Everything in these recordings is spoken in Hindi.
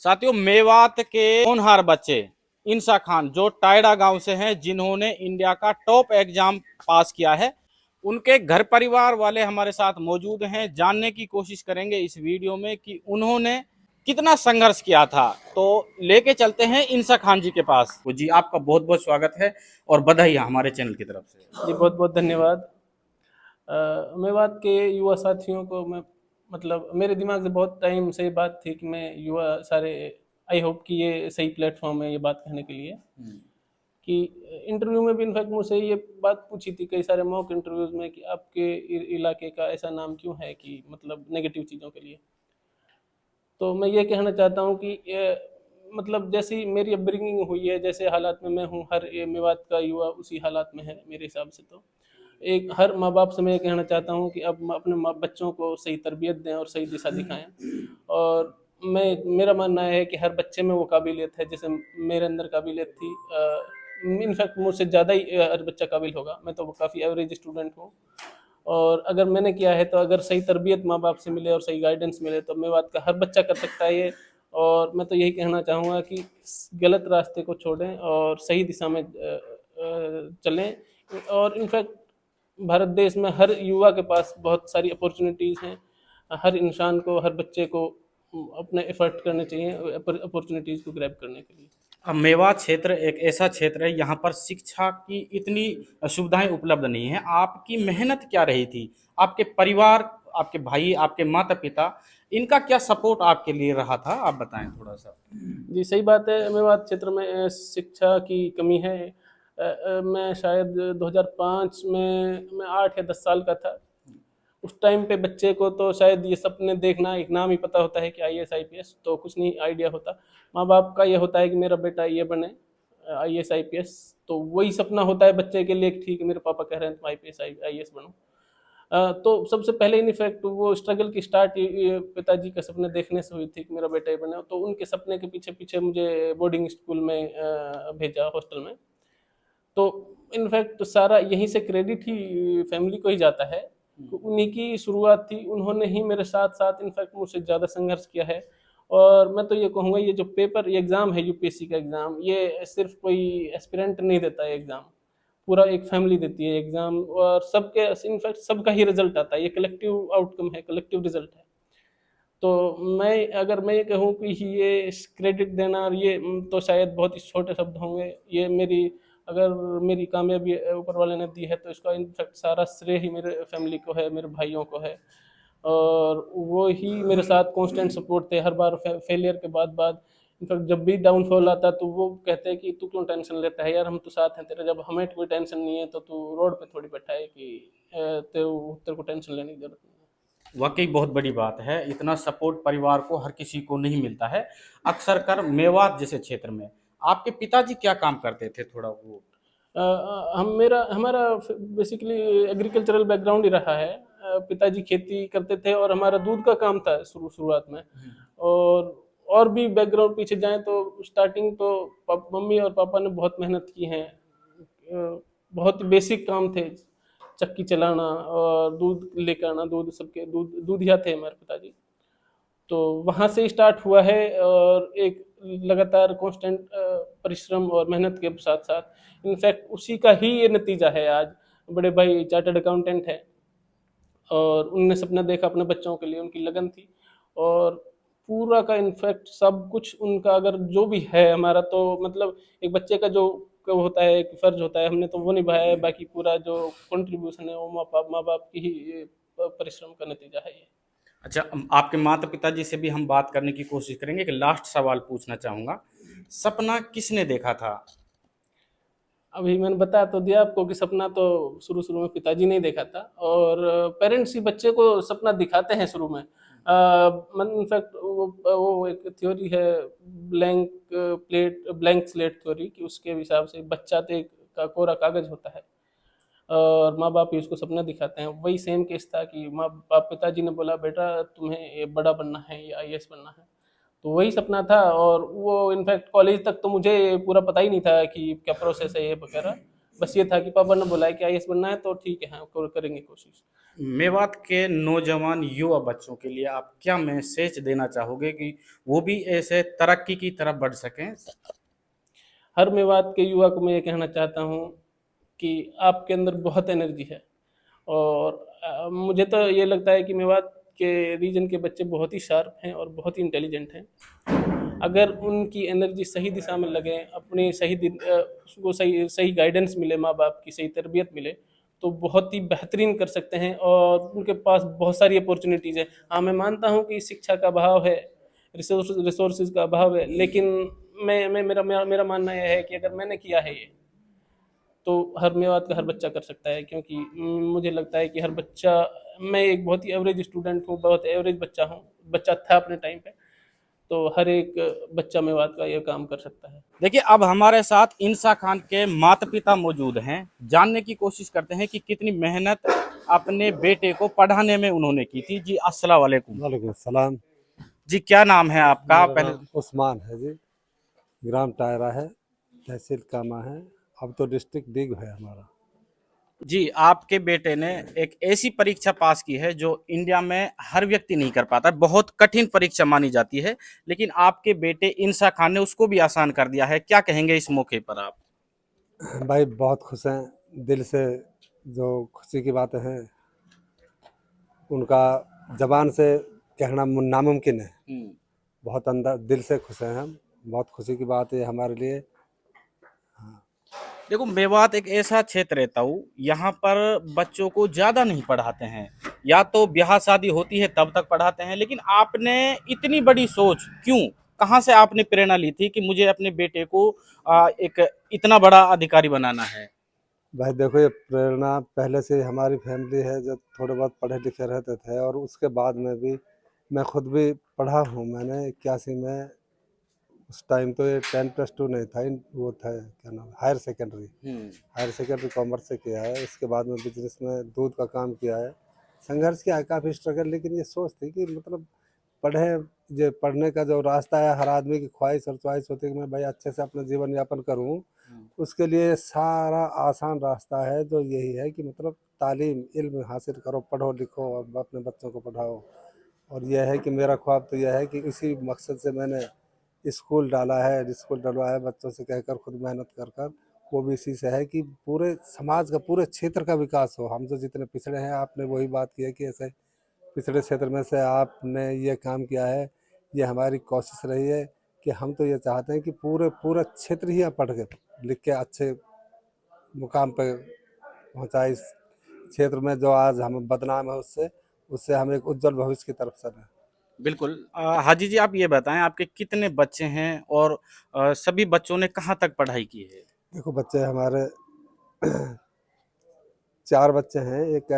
साथियों, मेवात के होनहार बच्चे इंसा खान जो टायडा गांव से हैं, जिन्होंने इंडिया का टॉप एग्जाम पास किया है, उनके घर परिवार वाले हमारे साथ मौजूद हैं। जानने की कोशिश करेंगे इस वीडियो में कि उन्होंने कितना संघर्ष किया था। तो लेके चलते हैं इंसा खान जी के पास। तो जी, आपका बहुत बहुत स्वागत है और बधाई हमारे चैनल की तरफ से। जी बहुत बहुत धन्यवाद। मेवात के युवा साथियों को मैं मतलब मेरे दिमाग से बहुत टाइम से ये बात थी कि मैं युवा सारे आई होप कि ये सही प्लेटफॉर्म है ये बात कहने के लिए कि इंटरव्यू में भी इनफैक्ट मुझसे ये बात पूछी थी कई सारे मॉक इंटरव्यूज में कि आपके इलाके का ऐसा नाम क्यों है कि मतलब नेगेटिव चीज़ों के लिए। तो मैं ये कहना चाहता हूँ कि मतलब जैसी मेरी अपब्रिंगिंग हुई है, जैसे हालात में मैं हूँ, हर मेवात का युवा उसी हालात में है मेरे हिसाब से। तो एक हर माँ बाप से मैं ये कहना चाहता हूँ कि अब अपने बच्चों को सही तरबियत दें और सही दिशा दिखाएं। और मेरा मानना है कि हर बच्चे में वो काबिलियत है, जैसे मेरे अंदर काबिलियत थी। इनफैक्ट मुझसे ज़्यादा ही हर बच्चा काबिल होगा, मैं तो काफ़ी एवरेज स्टूडेंट हूँ। और अगर मैंने किया है तो अगर सही तरबियत माँ बाप से मिले और सही गाइडेंस मिले तो मेवात का हर बच्चा कर सकता है ये। और मैं तो यही कहना चाहूँगा कि गलत रास्ते को छोड़ें और सही दिशा में चलें। और इनफैक्ट भारत देश में हर युवा के पास बहुत सारी अपॉर्चुनिटीज़ हैं। हर इंसान को, हर बच्चे को अपने एफर्ट करने चाहिए अपॉर्चुनिटीज़ को ग्रैब करने के लिए। अब मेवात क्षेत्र एक ऐसा क्षेत्र है, यहाँ पर शिक्षा की इतनी सुविधाएं उपलब्ध नहीं है। आपकी मेहनत क्या रही थी? आपके परिवार, आपके भाई, आपके माता पिता, इनका क्या सपोर्ट आपके लिए रहा था? आप बताएं थोड़ा सा। जी सही बात है, मेवात क्षेत्र में शिक्षा की कमी है। मैं शायद 2005 में मैं 8 या 10 साल का था। उस टाइम पे बच्चे को तो शायद ये सपने देखना, एक नाम ही पता होता है कि आईएएस आईपीएस, तो कुछ नहीं आइडिया होता। माँ बाप का ये होता है कि मेरा बेटा ये बने आईएएस आईपीएस, तो वही सपना होता है बच्चे के लिए, ठीक है मेरे पापा कह रहे हैं तुम आईपीएस आईएएस बनो। तो सबसे पहले इनफैक्ट वो स्ट्रगल की स्टार्ट पिताजी के सपने देखने से हुई थी कि मेरा बेटा ये बने। तो उनके सपने के पीछे पीछे मुझे बोर्डिंग स्कूल में भेजा, हॉस्टल में। तो इनफैक्ट सारा यहीं से क्रेडिट ही फैमिली को ही जाता है। तो उन्हीं की शुरुआत थी, उन्होंने ही मेरे साथ साथ इनफैक्ट मुझसे ज़्यादा संघर्ष किया है। और मैं तो ये कहूँगा ये जो पेपर ये एग्ज़ाम है यूपीएससी का एग्ज़ाम, ये सिर्फ कोई एस्पिरेंट नहीं देता है एग्ज़ाम, पूरा एक फैमिली देती है एग्ज़ाम। और सबके इनफैक्ट सबका ही रिजल्ट आता है, ये कलेक्टिव आउटकम है, कलेक्टिव रिजल्ट है। तो मैं ये कहूँ कि ये क्रेडिट देना और ये तो शायद बहुत ही छोटे शब्द होंगे। ये मेरी अगर मेरी कामयाबी ऊपर वाले ने दी है तो इसका इनफैक्ट सारा श्रेय ही मेरे फैमिली को है, मेरे भाइयों को है। और वो ही मेरे साथ कांस्टेंट सपोर्ट थे हर बार फेलियर के बाद इनफैक्ट जब भी डाउनफॉल आता तो वो कहते हैं कि तू क्यों टेंशन लेता है यार, हम तो साथ हैं तेरे, जब हमें कोई टेंशन नहीं है तो तू रोड पे थोड़ी बैठा है कि तेरे को टेंशन लेने की जरूरत नहीं है। वाकई बहुत बड़ी बात है, इतना सपोर्ट परिवार को हर किसी को नहीं मिलता है, अक्सर कर मेवात जैसे क्षेत्र में। आपके पिताजी क्या काम करते थे, थोड़ा वो। हम मेरा हमारा बेसिकली एग्रीकल्चरल बैकग्राउंड ही रहा है। पिताजी खेती करते थे और हमारा दूध का काम था शुरुआत में। और भी बैकग्राउंड पीछे जाएं तो स्टार्टिंग तो मम्मी और पापा ने बहुत मेहनत की है। बहुत बेसिक काम थे, चक्की चलाना और दूध लेकर आना, दूध सबके दूधिया थे हमारे पिताजी। तो वहाँ से स्टार्ट हुआ है और एक लगातार कांस्टेंट परिश्रम और मेहनत के साथ साथ इनफैक्ट उसी का ही ये नतीजा है आज। बड़े भाई चार्टर्ड अकाउंटेंट है और उनने सपना देखा अपने बच्चों के लिए, उनकी लगन थी। और पूरा का इनफैक्ट सब कुछ उनका अगर जो भी है हमारा, तो मतलब एक बच्चे का जो होता है, एक फर्ज होता है, हमने तो वो निभाया है। बाकी पूरा जो कंट्रीब्यूशन है वो माँ बाप की ही परिश्रम का नतीजा है ये। अच्छा, आपके माता पिताजी से भी हम बात करने की कोशिश करेंगे। कि लास्ट सवाल पूछना चाहूंगा, सपना किसने देखा था? अभी मैंने बता तो दिया आपको कि सपना तो शुरू शुरू में पिताजी ने ही देखा था। और पेरेंट्स ही बच्चे को सपना दिखाते हैं शुरू में। इनफैक्ट वो एक थ्योरी है, ब्लैंक स्लेट थ्योरी, कि उसके हिसाब से बच्चा तो एक का कोरा कागज होता है और माँ बाप ही उसको सपना दिखाते हैं। वही सेम केस था कि माँ बाप पिताजी ने बोला बेटा तुम्हें ये बड़ा बनना है, ये आईएएस बनना है, तो वही सपना था। और वो इनफैक्ट कॉलेज तक तो मुझे पूरा पता ही नहीं था कि क्या प्रोसेस है ये वगैरह। बस ये था कि पापा ने बोला है कि आईएएस बनना है तो ठीक है, हाँ करेंगे कोशिश। मेवात के नौजवान युवा बच्चों के लिए आप क्या मैसेज देना चाहोगे कि वो भी ऐसे तरक्की की तरफ बढ़ सकें? हर मेवात के युवा को मैं ये कहना चाहता हूँ कि आपके अंदर बहुत एनर्जी है, और मुझे तो ये लगता है कि मेवात के रीजन के बच्चे बहुत ही शार्प हैं और बहुत ही इंटेलिजेंट हैं। अगर उनकी एनर्जी सही दिशा में लगे, अपनी उसको सही सही गाइडेंस मिले, माँ बाप की सही तरबियत मिले, तो बहुत ही बेहतरीन कर सकते हैं, और उनके पास बहुत सारी अपॉर्चुनिटीज़ है। हाँ, मैं मानता हूँ कि शिक्षा का अभाव है, रिसोर्सेज का अभाव है, लेकिन मैं मेरा मानना यह है कि अगर मैंने किया है ये, तो हर मेवात का हर बच्चा कर सकता है, क्योंकि मुझे लगता है कि हर बच्चा, मैं एक बहुत ही एवरेज स्टूडेंट हूँ, बहुत एवरेज बच्चा था अपने टाइम पे, तो हर एक बच्चा मेवात का ये काम कर सकता है। देखिए, अब हमारे साथ इंसा खान के माता पिता मौजूद हैं। जानने की कोशिश करते हैं कि कितनी मेहनत अपने बेटे को पढ़ाने में उन्होंने की थी। जी अस्सलाम वालेकुम। वालेकुम सलाम। जी क्या नाम है आपका? मेरा पहले नाम उस्मान है जी, ग्राम टायरा है, तहसील कामा है, अब तो डिस्ट्रिक्ट डिग है हमारा। जी, आपके बेटे ने एक ऐसी परीक्षा पास की है जो इंडिया में हर व्यक्ति नहीं कर पाता, बहुत कठिन परीक्षा मानी जाती है, लेकिन आपके बेटे इंसा खान ने उसको भी आसान कर दिया है। क्या कहेंगे इस मौके पर आप? भाई बहुत खुश हैं दिल से, जो खुशी की बातें हैं उनका जबान से कहना नामुमकिन है। बहुत अंदर दिल से खुश हैं हम, बहुत खुशी की बात है हमारे लिए। देखो, मेवात एक ऐसा क्षेत्र है ताऊ, यहाँ पर बच्चों को ज्यादा नहीं पढ़ाते हैं, या तो ब्याह शादी होती है तब तक पढ़ाते हैं, लेकिन आपने इतनी बड़ी सोच क्यों, कहाँ से आपने प्रेरणा ली थी कि मुझे अपने बेटे को एक इतना बड़ा अधिकारी बनाना है? भाई देखो, ये प्रेरणा पहले से हमारी फैमिली है, जो थोड़े बहुत पढ़े लिखे रहते थे, और उसके बाद में भी मैं खुद भी पढ़ा हूँ। मैंने 81 में, उस टाइम तो ये 10+2 नहीं था, वो था क्या नाम, higher secondary. Higher secondary commerce से किया है, उसके बाद में बिजनेस में दूध का काम किया है। संघर्ष किया है, काफ़ी स्ट्रगल, लेकिन ये सोच थी कि मतलब पढ़े, जो पढ़ने का जो रास्ता है, हर आदमी की ख्वाहिश और च्वाइस होती है कि मैं भाई अच्छे से अपना जीवन यापन करूँ। उसके लिए सारा आसान रास्ता है जो यही है कि मतलब तालीम इल्म हासिल करो, पढ़ो लिखो और अपने बच्चों को पढ़ाओ। और यह है कि मेरा ख्वाब तो यह है कि इसी मकसद से मैंने स्कूल डाला है, स्कूल डलवाया है बच्चों से कहकर, खुद मेहनत कर कर। वो भी इसी से है कि पूरे समाज का, पूरे क्षेत्र का विकास हो। हम जो जितने पिछड़े हैं, आपने वही बात की है कि ऐसे पिछड़े क्षेत्र में से आपने ये काम किया है, ये हमारी कोशिश रही है कि हम तो ये चाहते हैं कि पूरा क्षेत्र ही पढ़ के लिख के अच्छे मुकाम पे पहुँचाए। इस क्षेत्र में जो आज हम बदनाम है, उससे उससे हम एक उज्जवल भविष्य की तरफ चलें। बिल्कुल। हाजी जी, आप ये बताएं आपके कितने बच्चे हैं और सभी बच्चों ने कहाँ तक पढ़ाई की है? देखो, बच्चे हमारे 4 बच्चे हैं, एक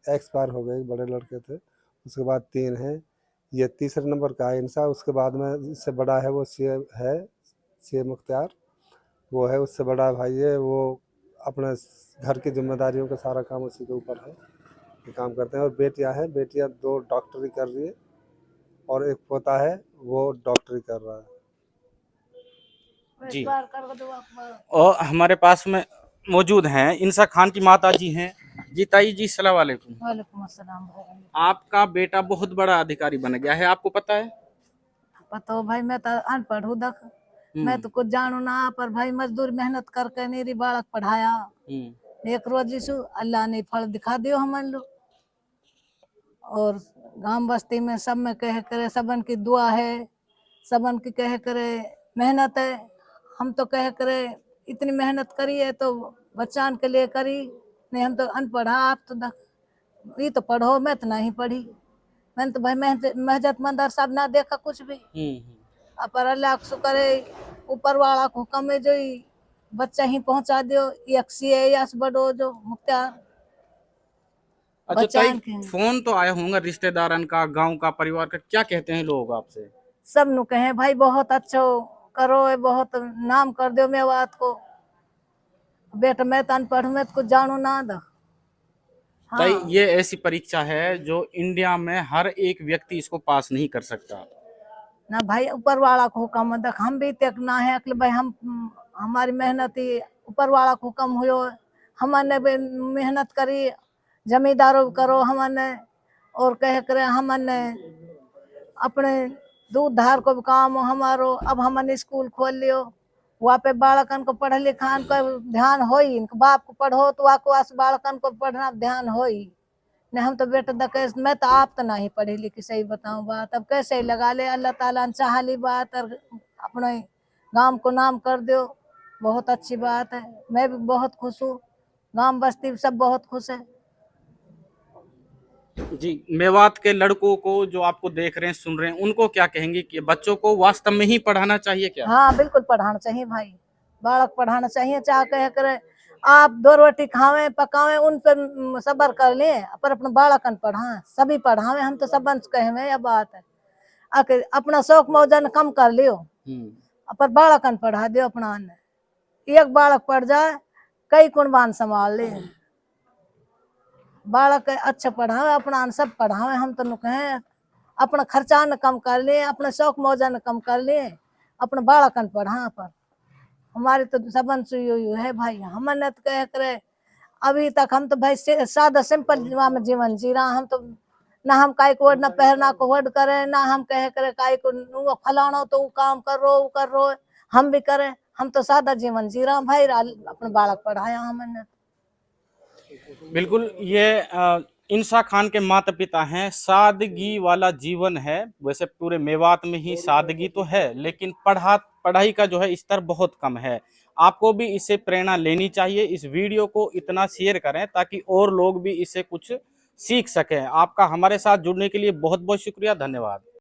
एक्सपायर हो गए, बड़े लड़के थे। उसके बाद 3 हैं, ये तीसरे नंबर का है इंसा। उसके बाद में इससे बड़ा है, वो सीए है, सीए मुख्तियार, वो है। उससे बड़ा भाई है, वो अपने घर की जिम्मेदारियों का सारा काम उसी के ऊपर है, ये काम करते हैं। और बेटियां हैं, बेटियां 2 डॉक्टरी कर रही है, और एक पोता है, वो डॉक्टरी कर रहा है। जी। और हमारे पास में मौजूद हैं इंसा खान की माता जी हैं। जी ताई जी, सलाम वालेकुम। वालेकुम अस्सलाम भाई। आपका बेटा बहुत बड़ा अधिकारी बन गया है, आपको पता है? पता हो भाई, मैं तो अनपढ़ हूँ दख, मैं तो कुछ जानू ना, पर भाई मजदूर मेहनत करके मेरी बालक पढ़ाया। एक रोज यीशु अल्लाह ने फल दिखा दियो हमन लो, और गांव बस्ती में सब में कह करे, सबन की दुआ है, सबन की कह करे मेहनत है। हम तो कह करे इतनी मेहनत करी है तो बच्चान के लिए करी, नहीं हम तो अनपढ़ा। आप तो दख ये तो पढ़ो, मैं तो नहीं पढ़ी। मैंने तो भाई मेहनतमंद और सब ना देखा कुछ भी। पर अल्लाह को शुक्र है, ऊपर वाला को हुक्म है जो बच्चा ही पहुंचा दियो, यस बड़ो जो मुख्तार अच्छा ताई, बच्चा के फोन तो आया होगा रिश्तेदारन का, गांव का, परिवार का, क्या कहते हैं लोग आपसे? सब नु कहे भाई बहुत अच्छा करो, बहुत नाम कर दो मेवात को। बेटा मैं तो अनपढ़, में तो कुछ जानू ना दा। ताई, हाँ ये ऐसी परीक्षा है जो इंडिया में हर एक व्यक्ति इसको पास नहीं कर सकता। ना भाई, ऊपर वाला को हुक्म देख, हम भी तक ना है कि भाई हम हमारी मेहनत ही ऊपर वाला को हुक्म हुयो। हमने भी मेहनत करी, जमींदारों करो हमने, और कह करे हमने अपने दूध धार को भी काम हो हमारो। अब हमने स्कूल खोल लियो, वहाँ पे बालकन को पढ़े लिखान का ध्यान हो ही, इनके बाप को पढ़ो तो वाको बालकन को पढ़ना ध्यान हो ही। ने हम तो बेटा दके, मैं तो आप तो नहीं पढ़ी लिखी, सही बताऊं बात, अब कैसे ही लगा ले, अल्लाह ताला ने चाह ली बात और अपने गांव को नाम कर दो, बहुत अच्छी बात है। मैं भी बहुत खुश हूँ, गांव बस्ती सब बहुत खुश है। जी, मेवात के लड़कों को जो आपको देख रहे हैं, सुन रहे हैं, उनको क्या कहेंगे कि बच्चों को वास्तव में ही पढ़ाना चाहिए क्या? हाँ बिल्कुल पढ़ाना चाहिए भाई, बालक पढ़ाना चाहिए, चाहे कह करे आप 2 रोटी खावे पकावे उन पर सबर कर ले, पर अपने बालकन पढ़ा, सभी पढ़ावे, हम तो सब कहे यह बात है। आके अपना शौक मौजन कम कर लियो, पर बालकन पढ़ा दियो अपना ने। एक बालक पढ़ जाए कई कुर्बान संभाल ले, बालक अच्छा पढ़ावे, अपना सब पढ़ावे, हम तो कहे अपना खर्चा न कम कर ले, अपने शौक मौजा न कम कर ले, अपने बालकन पढ़ा। पर हमारी तो सबन यू है भाई, हमने तो कह करे अभी तक हम तो भाई सादा सिंपल में जीवन जी रहा, हम तो ना हम काय को न पहनना को वर्ड करे, ना हम कह करे काय को फलाना तो काम कर रो हम भी करे, हम तो सादा जीवन जी रहा भाई, अपने बालक पढ़ाया हमने। बिल्कुल, ये इंसा खान के माता पिता हैं। सादगी वाला जीवन है, वैसे पूरे मेवात में ही सादगी तो है, लेकिन पढ़ाई का जो है स्तर बहुत कम है। आपको भी इससे प्रेरणा लेनी चाहिए। इस वीडियो को इतना शेयर करें ताकि और लोग भी इससे कुछ सीख सकें। आपका हमारे साथ जुड़ने के लिए बहुत बहुत शुक्रिया, धन्यवाद।